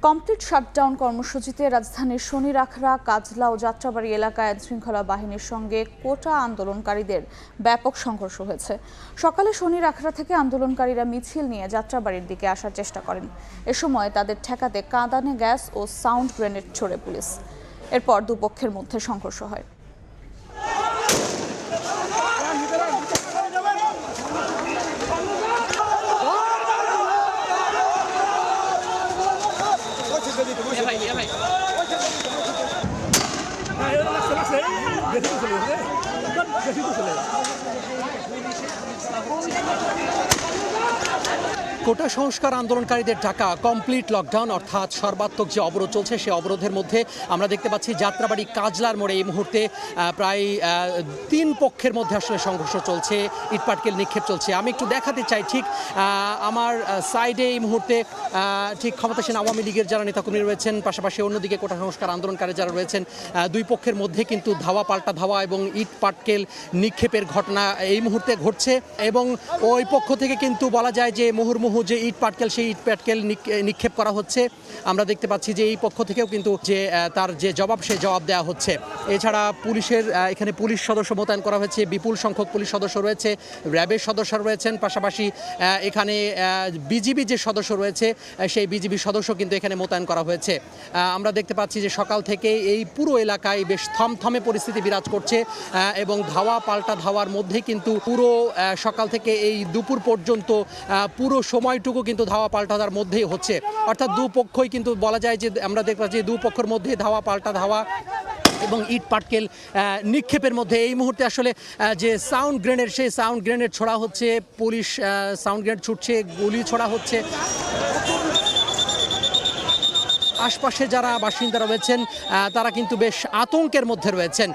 Complete shutdown কর্মসূচিতে রাজধানীর শনিরাখড়া, কাজলা ও যাত্রাবাড়ী এলাকায় আইনশৃঙ্খলা বাহিনীর সঙ্গে কোটা আন্দোলনকারীদের ব্যাপক সংঘর্ষ হয়েছে। সকালে শনিরাখড়া থেকে আন্দোলনকারীরা মিছিল নিয়ে যাত্রাবাড়ির দিকে আসার চেষ্টা করেন। এ সময় তাদের ঠেকাতে কাঁদানে গ্যাস ও সাউন্ড গ্রেনেড ছোড়ে পুলিশ। এরপর দুপক্ষের মধ্যে সংঘর্ষ হয়। কোটা সংস্কার আন্দোলনকারীদের ডাকা কমপ্লিট লকডাউন অর্থাৎ সর্বাত্মক যে অবরোধ চলছে সেই অবরোধের মধ্যে আমরা দেখতে পাচ্ছি যাত্রাবাড়ি কাজলার মোড়ে এই মুহূর্তে প্রায় 3 পক্ষের মধ্যে আসলে সংঘর্ষ চলছে, ইটপাটকেল নিক্ষেপ চলছে। আমি একটু দেখাতে চাই ঠিক আমার সাইডে এই মুহূর্তে ঠিক ক্ষমতাসীন আওয়ামী লীগের যারা নেতাকর্মী রয়েছেন, পাশাপাশি অন্যদিকে কোটা সংস্কার আন্দোলনকারী যারা রয়েছেন, দুই পক্ষের মধ্যে কিন্তু ধাওয়া পাল্টা ধাওয়া এবং ইটপাটকেল নিক্ষেপের ঘটনা এই মুহূর্তে ঘটছে। এবং ওই পক্ষ থেকে কিন্তু বলা যায় যে মুহুর্মুহু যে ইট পাটকেল সেই ইট পাটকেল নিক্ষেপ করা হচ্ছে। আমরা দেখতে পাচ্ছি যে এই পক্ষ থেকেও কিন্তু যে তার যে জবাব সে জবাব দেওয়া হচ্ছে। এছাড়া পুলিশের এখানে পুলিশ সদস্য মোতায়েন করা হয়েছে, বিপুল সংখ্যক পুলিশ সদস্য রয়েছে, র্যাবের সদস্য রয়েছেন, পাশাপাশি এখানে বিজিবি যে সদস্য রয়েছে সেই বিজিবি সদস্য কিন্তু এখানে মোতায়েন করা হয়েছে। আমরা দেখতে পাচ্ছি যে সকাল থেকে এই পুরো এলাকায় বেশ থমথমে পরিস্থিতি বিরাজ করছে এবং ধাওয়া পাল্টা ধাওয়ার মধ্যে কিন্তু পুরো সকাল থেকে এই দুপুর পর্যন্ত পুরো সময়টুকু কিন্তু ধাওয়া পাল্টার মধ্যেই হচ্ছে। অর্থাৎ দুপক্ষই কিন্তু বলা যায় যে আমরা দেখতে পাচ্ছি দুপক্ষের মধ্যে ধাওয়া পাল্টা ধাওয়া এবং ইট পাটকেল নিক্ষেপের মধ্যে এই মুহূর্তে আসলে যে সাউন্ড গ্রেনেড সেই সাউন্ড গ্রেনেড ছোড়া হচ্ছে, পুলিশ সাউন্ড গ্রেনেড ছুটছে, গুলি ছোড়া হচ্ছে। আশপাশে যারা বাসিন্দারা রয়েছেন তারা কিন্তু বেশ আতঙ্কের মধ্যে রয়েছেন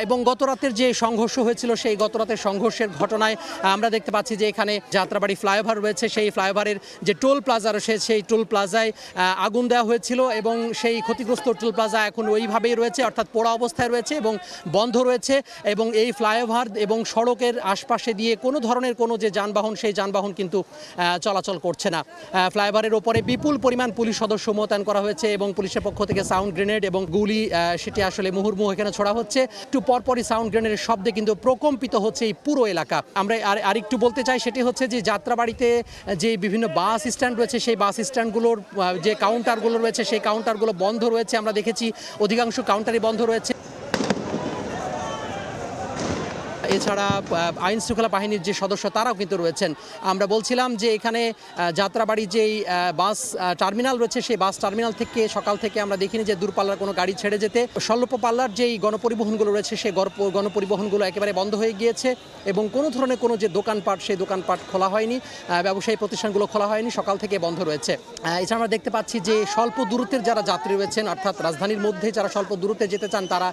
এবং গতরাতের যে সংঘর্ষ হয়েছিল সেই গতরাতের সংঘর্ষের ঘটনায় আমরা দেখতে পাচ্ছি যে এখানে যাত্রাবাড়ি ফ্লাইওভার রয়েছে, সেই ফ্লাইওভারের যে টোল প্লাজা রয়েছে সেই টোল প্লাজায় আগুন দেওয়া হয়েছিল এবং সেই ক্ষতিগ্রস্ত টোল প্লাজা এখন ওইভাবেই রয়েছে, অর্থাৎ পোড়া অবস্থায় রয়েছে এবং বন্ধ রয়েছে। এবং এই ফ্লাইওভার এবং সড়কের আশপাশে দিয়ে কোনো ধরনের কোনো যে যানবাহন সেই যানবাহন কিন্তু চলাচল করছে না। ফ্লাইওভারের ওপরে বিপুল পরিমাণ পুলিশ সদস্য মোতায়েন করা হয়েছে এবং পুলিশের পক্ষ থেকে সাউন্ড গ্রেনেড এবং গুলি সেটি আসলে মুহুর্মুহু এখানে ছোড়া হচ্ছে। একটু পরপরই সাউন্ড গ্রেনেডের শব্দে কিন্তু প্রকম্পিত হচ্ছে এই পুরো এলাকা। আমরা আরেকটু বলতে চাই সেটি হচ্ছে যে যাত্রাবাড়িতে যে বিভিন্ন বাস স্ট্যান্ড রয়েছে সেই বাস স্ট্যান্ডগুলোর যে কাউন্টারগুলো রয়েছে সেই কাউন্টারগুলো বন্ধ রয়েছে। আমরা দেখেছি অধিকাংশ কাউন্টারই বন্ধ রয়েছে। এছাড়া আইন শৃঙ্খলা বাহিনীর যে সদস্য তারাও কিন্তু রয়েছেন। আমরা বলছিলাম যে এখানে যাত্রাবাড়ি যেই বাস টার্মিনাল রয়েছে সেই বাস টার্মিনাল থেকে সকাল থেকে আমরা দেখিনি যে দূরপাল্লার কোনো গাড়ি ছেড়ে যেতে। স্বল্প পাল্লার যেই গণপরিবহনগুলো রয়েছে সেই গণপরিবহনগুলো একেবারে বন্ধ হয়ে গিয়েছে এবং কোনো ধরনের কোনো যে দোকানপাট সেই দোকানপাট খোলা হয়নি, ব্যবসায়ী প্রতিষ্ঠানগুলো খোলা হয়নি, সকাল থেকে বন্ধ রয়েছে। এছাড়া আমরা দেখতে পাচ্ছি যে স্বল্প দূরত্বের যারা যাত্রী রয়েছেন, অর্থাৎ রাজধানীর মধ্যে যারা স্বল্প দূরত্বে যেতে চান তারা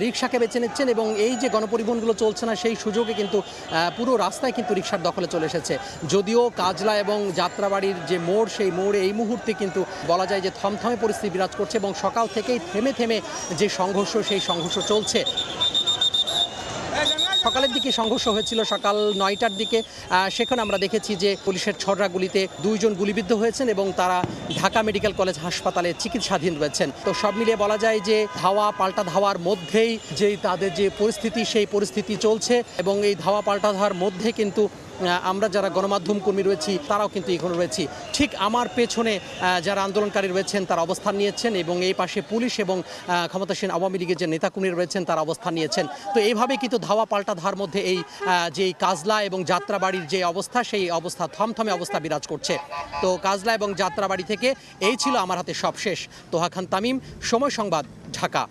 রিক্সাকে বেছে নিচ্ছেন এবং এই যে গণপরিবহনগুলো চলছে না সেই সুযোগে কিন্তু পুরো রাস্তায় কিন্তু রিকশার দখলে চলে এসেছে। যদিও কাজলা এবং যাত্রাবাড়ির যে মোড় সেই মোড়ে এই মুহূর্তে কিন্তু বলা যায় যে থমথমে পরিস্থিতি বিরাজ করছে এবং সকাল থেকেই থেমে থেমে যে সংঘর্ষ সেই সংঘর্ষ চলছে। সকালের দিকে সংঘর্ষ হয়েছিল সকাল 9টার দিকে, সেখানে আমরা দেখেছি যে পুলিশের ছড়রা গুলিতে 2 জন গুলিবিদ্ধ হয়েছেন এবং তারা ঢাকা মেডিকেল কলেজ হাসপাতালে চিকিৎসাধীন রয়েছেন। তো সব মিলিয়ে বলা যায় যে ধাওয়া পাল্টা ধাওয়ার মধ্যেই যেই তাদের যে পরিস্থিতি সেই পরিস্থিতি চলছে এবং এই ধাওয়া পাল্টা ধাওয়ার মধ্যে কিন্তু আমরা যারা গণমাধ্যম কর্মী রয়েছি তারাও কিন্তু এখানে রয়েছি। ঠিক আমার পেছনে যারা আন্দোলনকারী রয়েছেন তারা অবস্থান নিয়েছেন এবং এই পাশে পুলিশ এবং ক্ষমতাসীন আওয়ামী লীগের যে নেতাকর্মী রয়েছেন তারা অবস্থান নিয়েছেন। তো এইভাবে কিন্তু ধাওয়া পাল্টা ধাওয়ার মধ্যে এই যে কাজলা এবং যাত্রাবাড়ির যে অবস্থা সেই অবস্থা থমথমে অবস্থা বিরাজ করছে। তো কাজলা এবং যাত্রাবাড়ি থেকে এই ছিল আমার হাতে সবশেষ। তোহা খান তামিম, সময় সংবাদ, ঢাকা।